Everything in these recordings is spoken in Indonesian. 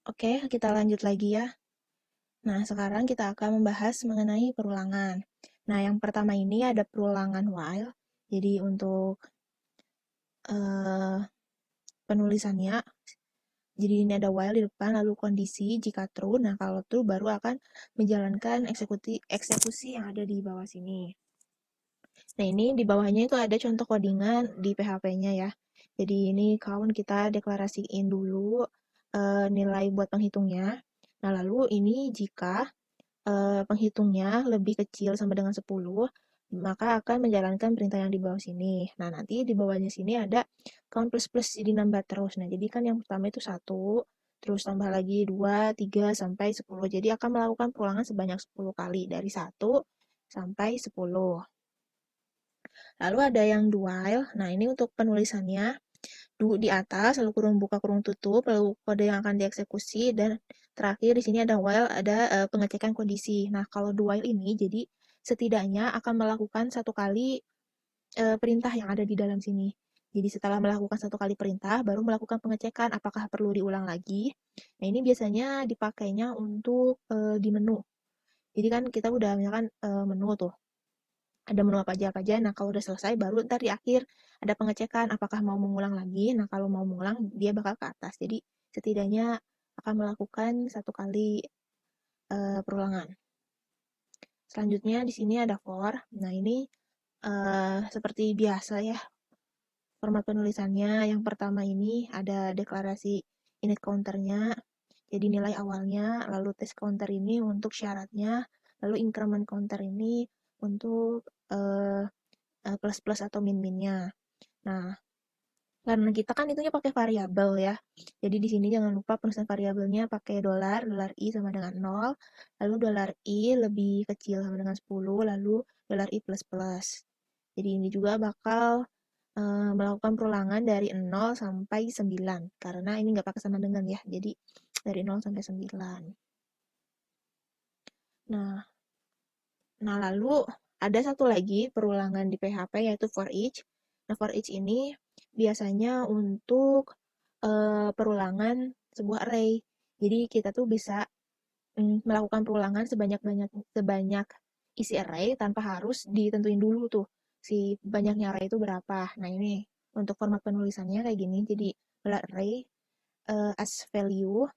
Oke, kita lanjut lagi ya. Nah, sekarang kita akan membahas mengenai perulangan. Nah, yang pertama ini ada perulangan while. Jadi untuk eh, penulisannya, jadi ini ada while di depan, lalu kondisi jika true. Nah, kalau true baru akan menjalankan eksekusi yang ada di bawah sini. Nah, ini di bawahnya itu ada contoh codingan di PHP-nya ya. Jadi ini kawan kita deklarasiin dulu nilai buat penghitungnya. Nah, lalu ini jika penghitungnya lebih kecil sama dengan 10, maka akan menjalankan perintah yang di bawah sini. Nah, nanti di bawahnya sini ada count plus plus jadi nambah terus. Nah, jadi kan yang pertama itu 1, terus tambah lagi 2, 3, sampai 10. Jadi akan melakukan perulangan sebanyak 10 kali dari 1 sampai 10. Lalu ada yang dual. Nah, ini untuk penulisannya di atas, lalu kurung buka kurung tutup, lalu kode yang akan dieksekusi, dan terakhir di sini ada while, ada pengecekan kondisi. Nah, kalau do while ini, jadi setidaknya akan melakukan satu kali perintah yang ada di dalam sini. Jadi setelah melakukan satu kali perintah, baru melakukan pengecekan apakah perlu diulang lagi. Nah, ini biasanya dipakainya untuk di menu. Jadi kan kita udah misalkan menu tuh, ada menu apa aja. Nah, kalau udah selesai, baru ntar di akhir ada pengecekan apakah mau mengulang lagi. Nah, kalau mau mengulang, dia bakal ke atas. Jadi, setidaknya akan melakukan satu kali perulangan. Selanjutnya, di sini ada for. Nah, ini seperti biasa ya, format penulisannya. Yang pertama ini ada deklarasi init counternya, jadi nilai awalnya, lalu test counter ini untuk syaratnya, lalu increment counter ini untuk eh, plus-plus atau min-minnya. Nah, karena kita kan itunya pakai variabel ya. Jadi di sini jangan lupa penulisan variabelnya pakai dolar, dolar i sama dengan 0, lalu dolar i lebih kecil sama dengan 10, lalu dolar i plus plus. Jadi ini juga bakal melakukan perulangan dari 0 sampai 9, karena ini nggak pakai sama dengan ya. Jadi dari 0 sampai 9. Nah, lalu ada satu lagi perulangan di PHP yaitu for each. Nah, for each ini biasanya untuk perulangan sebuah array. Jadi kita tuh bisa melakukan perulangan sebanyak isi array tanpa harus ditentuin dulu tuh si banyaknya array itu berapa. Nah, ini untuk format penulisannya kayak gini. Jadi array as value.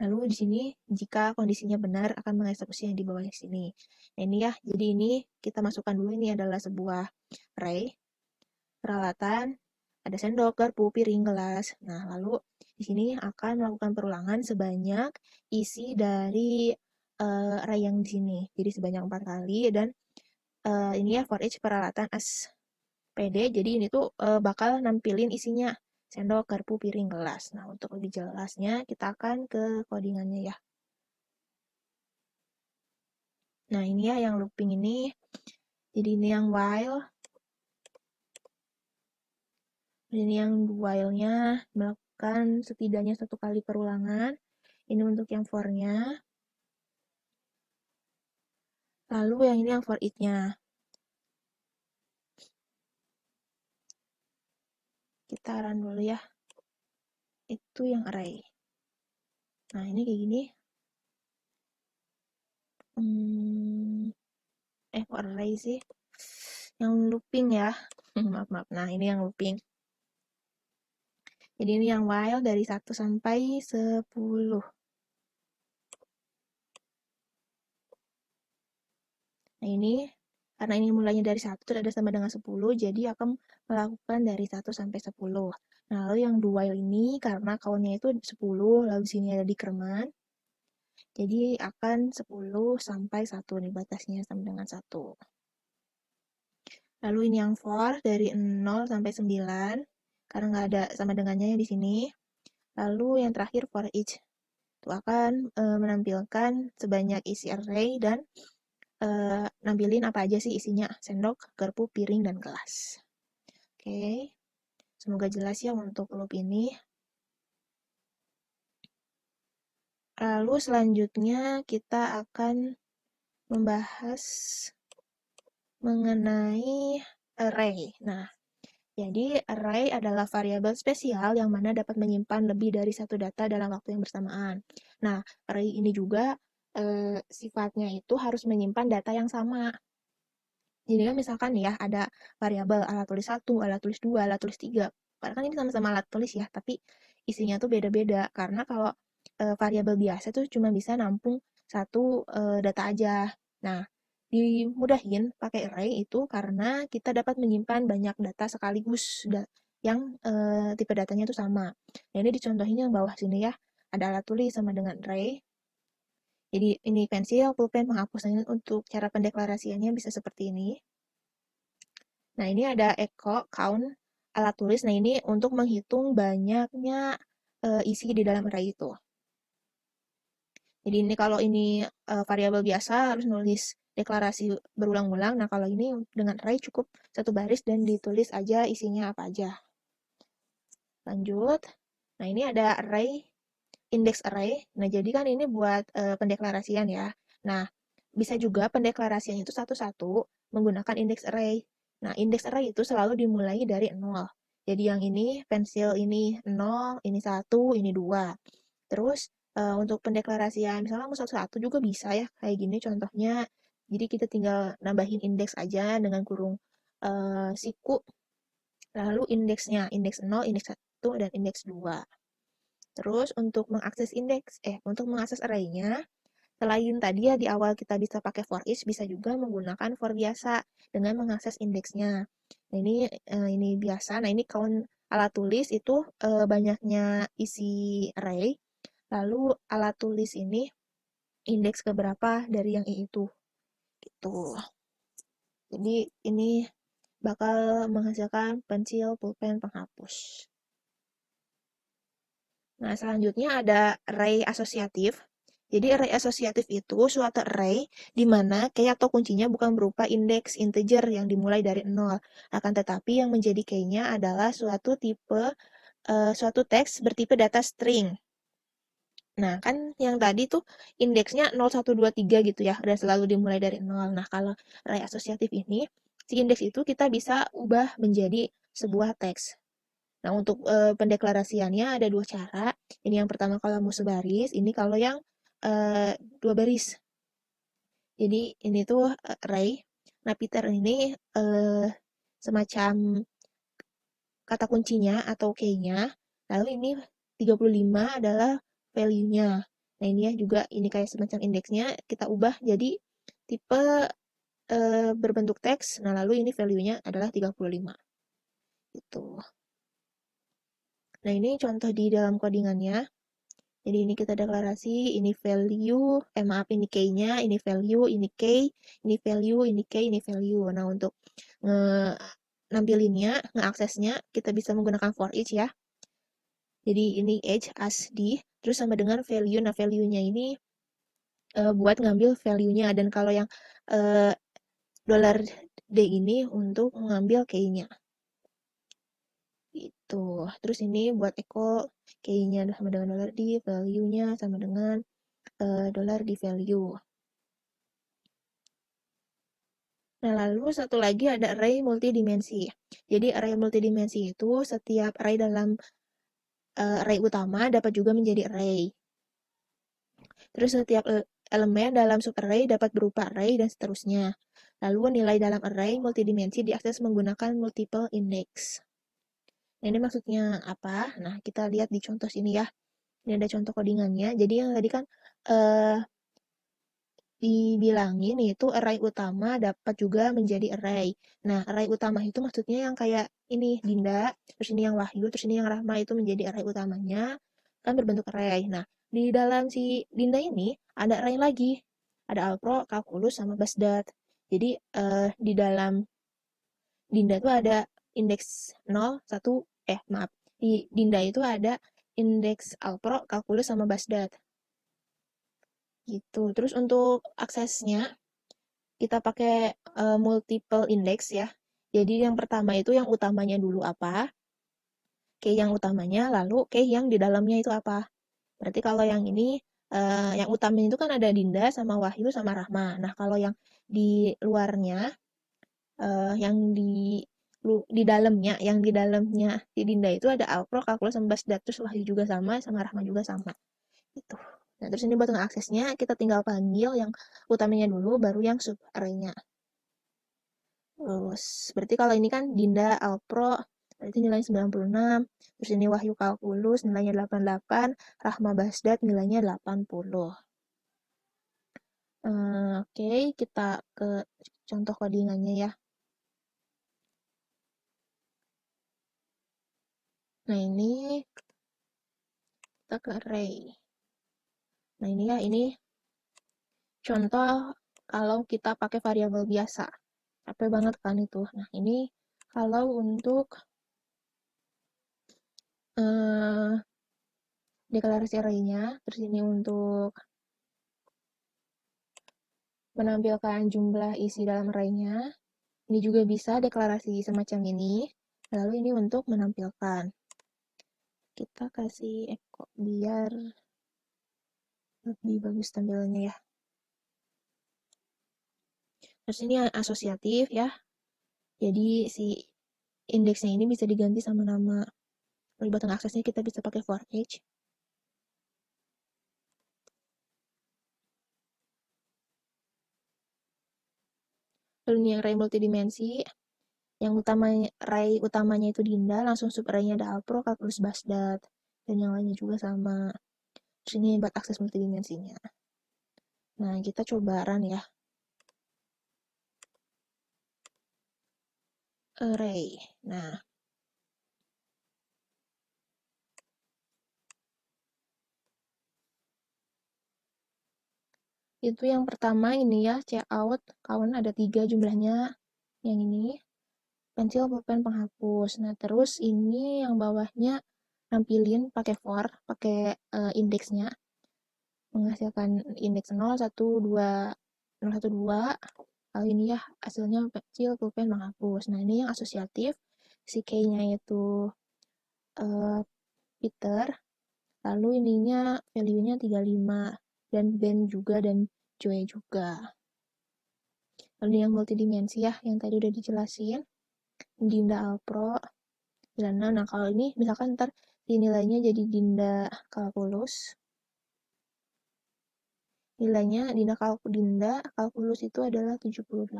Lalu di sini jika kondisinya benar akan mengeksekusi yang di bawah sini. Nah, ini ya. Jadi ini kita masukkan dulu, ini adalah sebuah array peralatan, ada sendok, garpu, piring, gelas. Nah, lalu di sini akan melakukan perulangan sebanyak isi dari array yang di sini. Jadi sebanyak 4 kali, dan ini ya for each peralatan as PD. Jadi ini tuh bakal nampilin isinya sendok, garpu, piring, gelas. Nah, untuk lebih jelasnya kita akan ke codingannya ya. Nah, ini ya yang looping ini. Jadi ini yang while. Ini yang while-nya melakukan setidaknya satu kali perulangan. Ini untuk yang for-nya. Lalu yang ini yang for it-nya. Kita run dulu ya. Itu yang array. Nah, ini kayak gini. Kok array sih? Yang looping ya. Maaf, maaf. Nah, ini yang looping. Jadi ini yang while dari 1 sampai 10. Nah, ini karena ini mulainya dari 1 dan ada sama dengan 10, jadi akan melakukan dari 1 sampai 10. Nah, lalu yang do while ini karena count-nya itu 10, lalu sini ada decrement, jadi akan 10 sampai 1 nih batasnya sama dengan 1. Lalu ini yang for dari 0 sampai 9, karena nggak ada sama dengannya di sini. Lalu yang terakhir for each. Itu akan menampilkan sebanyak isi array dan nampilin apa aja sih isinya, sendok, garpu, piring, dan gelas. Oke, semoga jelas ya untuk loop ini. Lalu selanjutnya kita akan membahas mengenai array. Nah, Jadi, array adalah variabel spesial yang mana dapat menyimpan lebih dari satu data dalam waktu yang bersamaan. Nah, array ini juga sifatnya itu harus menyimpan data yang sama. Jadi kan misalkan nih ya, ada variabel alat tulis 1, alat tulis 2, alat tulis 3. Padahal kan ini sama-sama alat tulis ya, tapi isinya tuh beda-beda. Karena kalau variabel biasa tuh cuma bisa nampung satu data aja. Nah, dimudahin pakai array itu karena kita dapat menyimpan banyak data sekaligus yang tipe datanya itu sama. Nah, ini dicontohin yang bawah sini ya. Ada alat tulis sama dengan array. Jadi ini pensil, pulpen, penghapus. Nah, untuk cara pendeklarasiannya bisa seperti ini. Nah, ini ada echo count alat tulis. Nah, ini untuk menghitung banyaknya isi di dalam array itu. Jadi ini kalau ini variabel biasa harus nulis deklarasi berulang-ulang. Nah, kalau ini dengan array cukup satu baris dan ditulis aja isinya apa aja. Lanjut. Nah, ini ada array, index array. Nah, jadi kan ini buat pendeklarasian ya. Nah, bisa juga pendeklarasian itu satu-satu menggunakan index array. Nah, index array itu selalu dimulai dari 0. Jadi yang ini pensil ini 0, ini 1, ini 2. Terus untuk pendeklarasian misalnya mau satu-satu juga bisa ya. Kayak gini contohnya. Jadi kita tinggal nambahin indeks aja dengan kurung siku. Lalu indeksnya, indeks 0, indeks 1, dan indeks 2. Terus untuk mengakses array-nya, selain tadi ya di awal kita bisa pakai for each, bisa juga menggunakan for biasa dengan mengakses indeksnya. Nah, ini biasa. Nah, ini count alat tulis itu banyaknya isi array. Lalu alat tulis ini indeks keberapa dari yang I itu. Gitu. Jadi ini bakal menghasilkan pensil, pulpen, penghapus. Nah, selanjutnya ada array asosiatif. Jadi array asosiatif itu suatu array di mana key atau kuncinya bukan berupa indeks integer yang dimulai dari 0. Akan tetapi yang menjadi key-nya adalah suatu teks bertipe data string. Nah, kan yang tadi tuh indeksnya 0, 1, 2, 3 gitu ya, dan selalu dimulai dari 0. Nah, kalau array asosiatif ini, si indeks itu kita bisa ubah menjadi sebuah teks. Nah, untuk pendeklarasiannya ada dua cara. Ini yang pertama kalau mau sebaris, ini kalau yang dua baris. Jadi ini tuh array. Nah, Peter ini semacam kata kuncinya atau key-nya. Lalu ini 35 adalah value-nya. Nah, ini ya juga ini kayak semacam indeksnya kita ubah jadi tipe berbentuk teks. Nah, lalu ini value-nya adalah 35. Gitu. Nah, ini contoh di dalam codingannya. Jadi ini kita deklarasi, ini value, ini key-nya, ini value, ini key, ini value, ini key, ini value. Nah, untuk nampilinnya, ngeaksesnya, kita bisa menggunakan for each ya. Jadi ini age as di, terus sama dengan value. Nah, value-nya ini buat ngambil value-nya. Dan kalau yang $D ini untuk mengambil key-nya. Gitu. Terus ini buat echo key-nya sama dengan $D, value-nya sama dengan $D value. Nah, lalu satu lagi ada array multidimensi. Jadi array multidimensi itu setiap array dalam array utama dapat juga menjadi array. Terus setiap elemen dalam subarray dapat berupa array dan seterusnya. Lalu nilai dalam array multidimensi diakses menggunakan multiple index. Nah, ini maksudnya apa? Nah, kita lihat di contoh sini ya. Ini ada contoh codingannya. Jadi yang tadi kan dibilangin itu array utama dapat juga menjadi array. Nah, array utama itu maksudnya yang kayak ini Dinda, terus ini yang Wahyu, terus ini yang Rahma itu menjadi array utamanya, kan berbentuk array. Nah, di dalam si Dinda ini ada array lagi. Ada Alpro, Kalkulus, sama Basdat. Jadi di dalam Dinda itu ada indeks 0, 1, maaf. Di Dinda itu ada indeks Alpro, Kalkulus, sama Basdat. Gitu. Terus untuk aksesnya kita pakai multiple index ya. Jadi yang pertama itu yang utamanya dulu apa? Key yang utamanya, lalu key yang di dalamnya itu apa? Berarti kalau yang ini, yang utamanya itu kan ada Dinda sama Wahyu sama Rahma. Nah, kalau yang di luarnya, yang di di dalamnya, yang di dalamnya di Dinda itu ada Alpro, Kalkulus, sama Basdat, terus Wahyu juga sama Rahma juga sama. Itu. Nah, terus ini buat aksesnya kita tinggal panggil yang utamanya dulu, baru yang sub array-nya. Terus, berarti kalau ini kan Dinda Alpro, berarti nilainya 96. Terus ini Wahyu Kalkulus, nilainya 88. Rahma Basdat, nilainya 80. Oke, kita ke contoh codingannya ya. Nah, ini kita ke array. Nah, ini ya, ini contoh kalau kita pakai variabel biasa. Capek banget kan itu. Nah, ini kalau untuk eh, deklarasi array-nya, terus ini untuk menampilkan jumlah isi dalam array-nya. Ini juga bisa deklarasi semacam ini. Lalu ini untuk menampilkan. Kita kasih echo biar lebih bagus tampilannya ya. Terus ini asosiatif ya. Jadi si indeksnya ini bisa diganti sama nama. Lalu button aksesnya kita bisa pakai for each. Lalu ini yang array multidimensi. Yang array utamanya itu Dinda, langsung sub array-nya ada Alpro, Kalkulus, Basdat, dan yang lainnya juga sama. Terus ini buat akses multidimensinya. Nah, kita coba run ya. Array. Nah, itu yang pertama ini ya, checkout. Kawan ada 3 jumlahnya. Yang ini, pensil, pulpen, penghapus. Nah, terus ini yang bawahnya nampilin pakai for, pakai indeksnya. Menghasilkan indeks 0, 1, 2, 0, 1, 2. Kali ini ya hasilnya kecil, pulpen, menghapus. Nah, ini yang asosiatif. Si K-nya itu Peter. Lalu ininya value-nya 35. Dan Ben juga dan Joy juga. Lalu yang multidimensi ya, yang tadi udah dijelasin. Dinda Alpro. Nah, kalau ini misalkan ntar nilainya jadi Dinda Kalkulus. Nilainya Dinda Kalkulus itu adalah 78.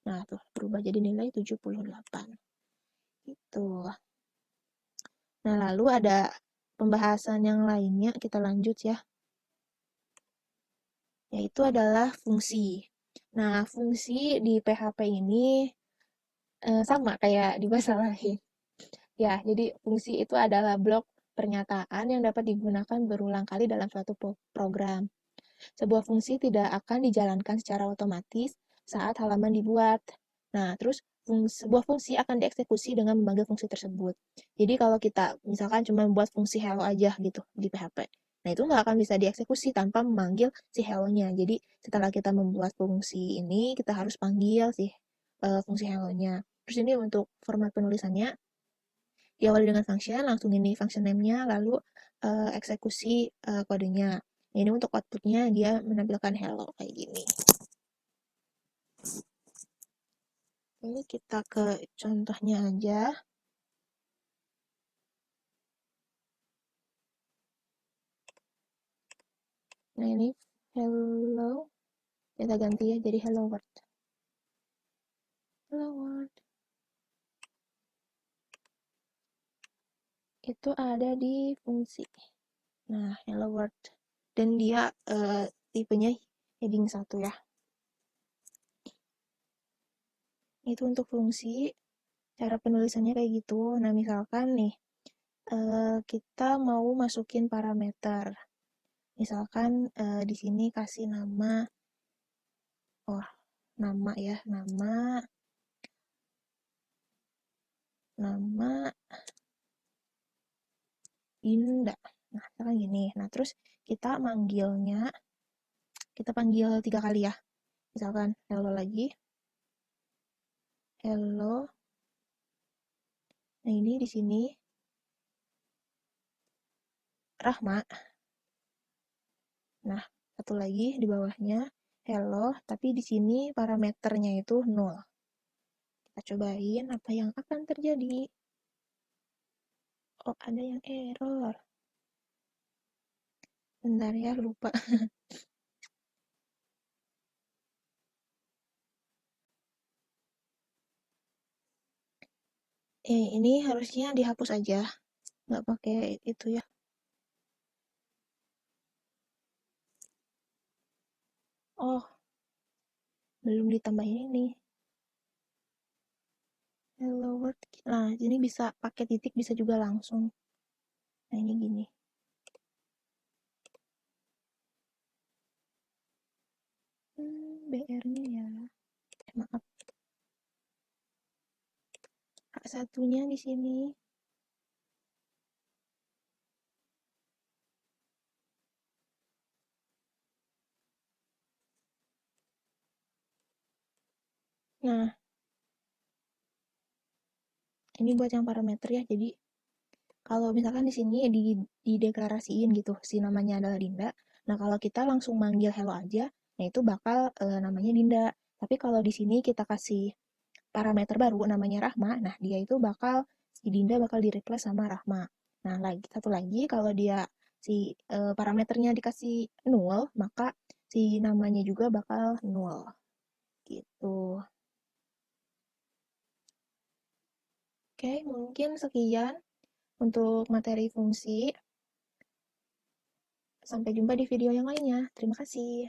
Nah, tuh berubah jadi nilai 78. Gitu. Nah, lalu ada pembahasan yang lainnya, kita lanjut ya. Yaitu adalah fungsi. Nah, fungsi di PHP ini sama kayak di bahasa lain. Ya, jadi fungsi itu adalah blok pernyataan yang dapat digunakan berulang kali dalam suatu program. Sebuah fungsi tidak akan dijalankan secara otomatis saat halaman dibuat. Nah, terus sebuah fungsi akan dieksekusi dengan memanggil fungsi tersebut. Jadi kalau kita misalkan cuma membuat fungsi hello aja gitu di PHP, nah itu nggak akan bisa dieksekusi tanpa memanggil si hello-nya. Jadi setelah kita membuat fungsi ini, kita harus panggil si fungsi hello-nya. Terus ini untuk format penulisannya, diawali dengan function, langsung ini function name-nya, lalu eksekusi kodenya. Ini untuk output-nya dia menampilkan hello kayak gini. Ini kita ke contohnya aja. Nah, ini hello. Kita ganti ya jadi hello world. Hello world. Itu ada di fungsi. Nah, hello world. Dan dia tipenya heading 1 ya. Itu untuk fungsi. Cara penulisannya kayak gitu. Nah, misalkan nih, kita mau masukin parameter. Misalkan di sini kasih nama, nama ya, nama Dinda. Nah, misalkan gini. Nah, terus kita manggilnya, kita panggil 3 kali ya. Misalkan hello lagi, hello. Nah, ini di sini Rahma. Nah, satu lagi di bawahnya hello, tapi di sini parameternya itu 0. Kita cobain apa yang akan terjadi. Oh, ada yang error. Bentar ya, lupa. Ini harusnya dihapus aja. Nggak pakai itu ya. Oh, belum ditambahin ini. Hello world. Nah, ini bisa pakai titik, bisa juga langsung. Nah, ini gini. BR-nya ya. Maaf. Hak satunya di sini. Nah, ini buat yang parameter ya. Jadi, kalau misalkan di sini dideklarasiin gitu, si namanya adalah Dinda. Nah, kalau kita langsung manggil hello aja, nah itu bakal namanya Dinda. Tapi kalau di sini kita kasih parameter baru namanya Rahma, nah dia itu bakal si Dinda bakal di-replace sama Rahma. Nah, lagi satu lagi kalau dia si parameternya dikasih null, maka si namanya juga bakal null gitu. Oke, mungkin sekian untuk materi fungsi. Sampai jumpa di video yang lainnya. Terima kasih.